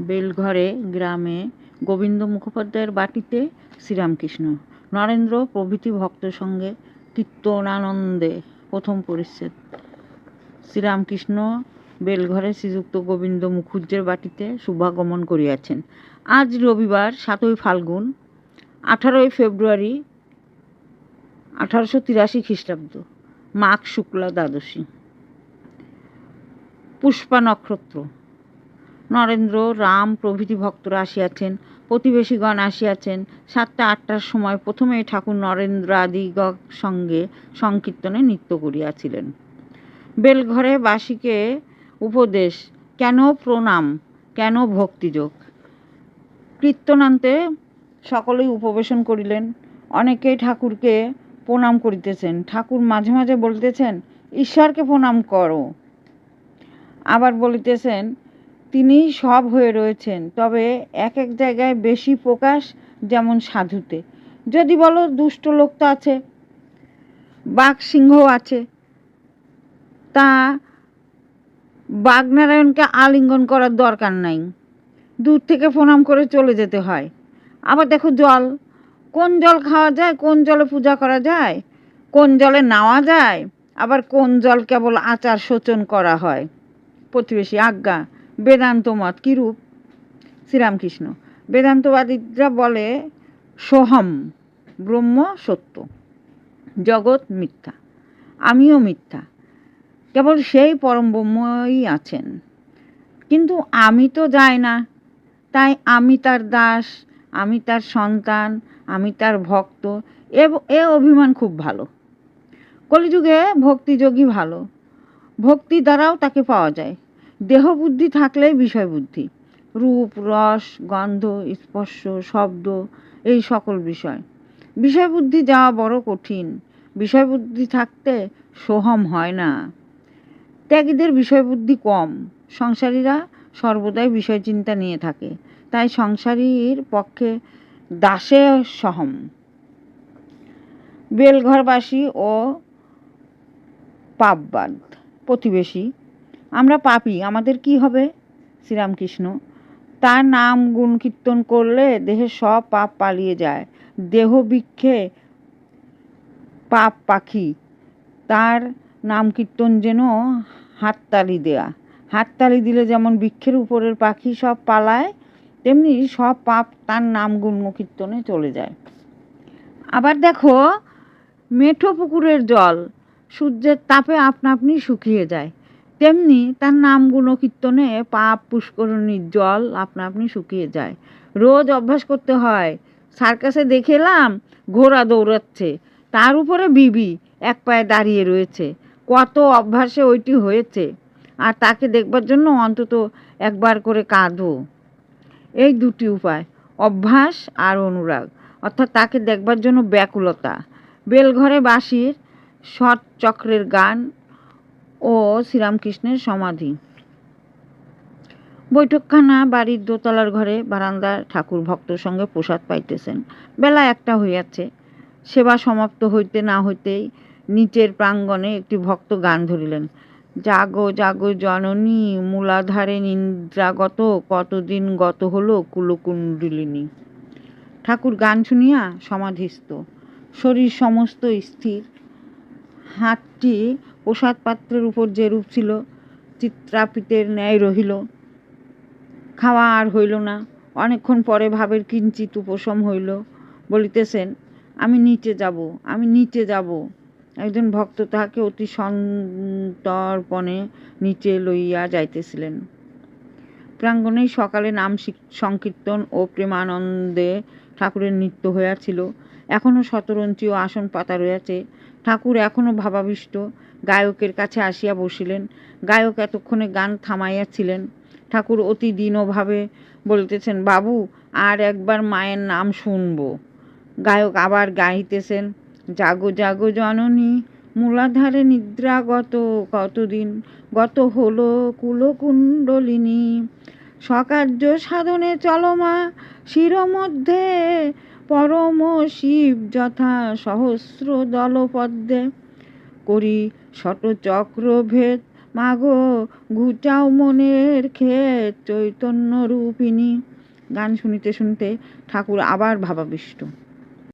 বেলঘরে গ্রামে গোবিন্দ মুখোপাধ্যায়ের বাটিতে শ্রীরামকৃষ্ণ নরেন্দ্র প্রভৃতি ভক্ত সঙ্গে কীর্তনানন্দে। প্রথম পরিচ্ছেদ। শ্রীরামকৃষ্ণ বেলঘরে শ্রীযুক্ত গোবিন্দ মুখুজ্জের বাটিতে শুভাগমন করিয়াছেন। আজ রবিবার 7ই ফাল্গুন 18ই ফেব্রুয়ারি 1883 খ্রিস্টাব্দ, মাঘ শুক্লা দ্বাদশী। পুষ্পা নক্ষত্র। নরেন্দ্র, রাম প্রভৃতি ভক্তরা আসিয়াছেন, প্রতিবেশীগণ আসিয়াছেন। 7টা-8টার সময় প্রথমে ঠাকুর নরেন্দ্রাদিগর সঙ্গে সংকীর্তনে নৃত্য করিয়াছিলেন। বেলঘরে বাসীকে উপদেশ, কেন প্রণাম, কেন ভক্তিযোগ। কীর্তনান্তে সকলেই উপবেশন করিলেন। অনেকেই ঠাকুরকে প্রণাম করিতেছেন। ঠাকুর মাঝে মাঝে বলিতেছেন, ঈশ্বরকে প্রণাম করো। আবার বলিতেছেন, তিনি সব হয়ে রয়েছেন, তবে এক এক জায়গায় বেশি প্রকাশ, যেমন সাধুতে। যদি বলো দুষ্ট লোক তো আছে, বাঘ সিংহও আছে, তা বাঘনারায়ণকে আলিঙ্গন করার দরকার নাই, দূর থেকে প্রণাম করে চলে যেতে হয়। আবার দেখো জল, কোন জল খাওয়া যায়, কোন জলে পূজা করা যায়, কোন জলে নাওয়া যায়, আবার কোন জল কেবল আচার শোচন করা হয়। প্রতিবেশী, আজ্ঞা। বেদান্ত মত কিরূপ? শ্রীরামকৃষ্ণ, বেদান্তবাদীরা বলে সোহম ব্রহ্ম সত্য, জগৎ মিথ্যা, আমিও মিথ্যা, কেবল সেই পরম ব্রহ্মই আছেন। কিন্তু আমি তো যাই না, তাই আমি তার দাস, আমি তার সন্তান, আমি তার ভক্ত, এ অভিমান খুব ভালো। কলিযুগে ভক্তিযোগী ভালো, ভক্তি দ্বারাও তাকে পাওয়া যায়। দেহ বুদ্ধি থাকলে বিষয় বুদ্ধি, রূপ, রস, গন্ধ, স্পর্শ, শব্দ, এই সকল বিষয়। বিষয় বুদ্ধি যাওয়া বড় কঠিন। বিষয় বুদ্ধি থাকতে সোহম হয় না। ত্যাগীদের বিষয় বুদ্ধি কম। সংসারীরা সর্বদাই বিষয় চিন্তা নিয়ে থাকে, তাই সংসারীর পক্ষে দাসে সহম। বেলঘরবাসী ও পাপবাদ। প্রতিবেশী, আমরা পাপী, আমাদের কি হবে? শ্রীরামকৃষ্ণ, তার নাম গুণ কীর্তন করলে দেহের সব পাপ পালিয়ে যায়। দেহ বৃক্ষে পাপ পাখি, তার নাম কীর্তন যেন হাততালি দেয়া। হাততালি দিলে যেমন বৃক্ষের উপরের পাখি সব পালায়, তেমনি সব পাপ তার নাম গুণ কীর্তনে চলে যায়। আবার দেখো, মেঠো পুকুরের জল সূর্যের তাপে আপনা আপনি শুকিয়ে যায়, তেমনি তার নাম গুণ কীর্তনে পাপ পুষ্করণীর জল আপনা আপনি শুকিয়ে যায়। রোজ অভ্যাস করতে হয়। সার্কাসে দেখে এলাম ঘোড়া দৌড়াচ্ছে, তার উপরে বিবি এক পায়ে দাঁড়িয়ে রয়েছে, কত অভ্যাসে ওইটি হয়েছে, আর তাকে দেখবার জন্য অন্তত একবার করে কাঁদো। এই দুটি উপায়, অভ্যাস আর অনুরাগ, অর্থাৎ তাকে দেখবার জন্য ব্যাকুলতা। বেলঘরে বাসীর ষট চক্রের গান ও শ্রীরামকৃষ্ণের সমাধি। বৈঠকখানা বাড়ির দোতলার ঘরে বারান্দায় ঠাকুর ভক্তর সঙ্গে প্রসাদ পাইতেছেন। বেলা 1টা হইয়াছে। সেবা সমাপ্ত হইতে না হইতেই নিচের প্রাঙ্গণে একটি ভক্ত গান ধরিলেন, জাগো জাগো জননী মূলাধারে নিদ্রাগত, কতদিন গত হলো কুলকুণ্ডলিনী। ঠাকুর গান শুনিয়া সমাধিস্থ, শরীর সমস্ত স্থির। হাতটি প্রসাদ পাত্রের উপর যেরূপ ছিল চিত্রাপিতের ন্যায় রহিল। খাওয়া আর হইল না। অনেকক্ষণ পরে ভাবের কিঞ্চিত উপশম হইল। বলিতেছেন, আমি নিচে যাব, আমি নিচে যাব। একজন ভক্ত তাহাকে অতি সন্তর্পণে নিচে লইয়া যাইতেছিলেন। প্রাঙ্গণেই সকালে নাম সংকীর্তন ও প্রেমানন্দে ঠাকুরের নৃত্য হইয়াছিল। এখনও শতরঞ্চি ও আসন পাতা রয়েছে। ঠাকুর এখনও ভাবাবিষ্ট। গায়কের কাছে আসিয়া বসিলেন। গায়ক এতক্ষণে গান থামাইয়াছিলেন। ঠাকুর অতি দীনভাবে বলিতেছেন, বাবু, আর একবার মায়ের নাম শুনব। গায়ক আবার গাইতেছেন, জাগো জাগো জননী মূলাধারে নিদ্রাগত, কতদিন গত হলো কুলকুণ্ডলিনী। সকার্য সাধনে চলমা শিরমধ্যে, পরম শিব যথা সহস্র দলপদ্মে। করি শতচক্র ভেদ মাগো ঘুচাও মনের ক্ষেত চৈতন্য রূপিণী। গান শুনিতে শুনতে ঠাকুর আবার ভাবাবিষ্ট।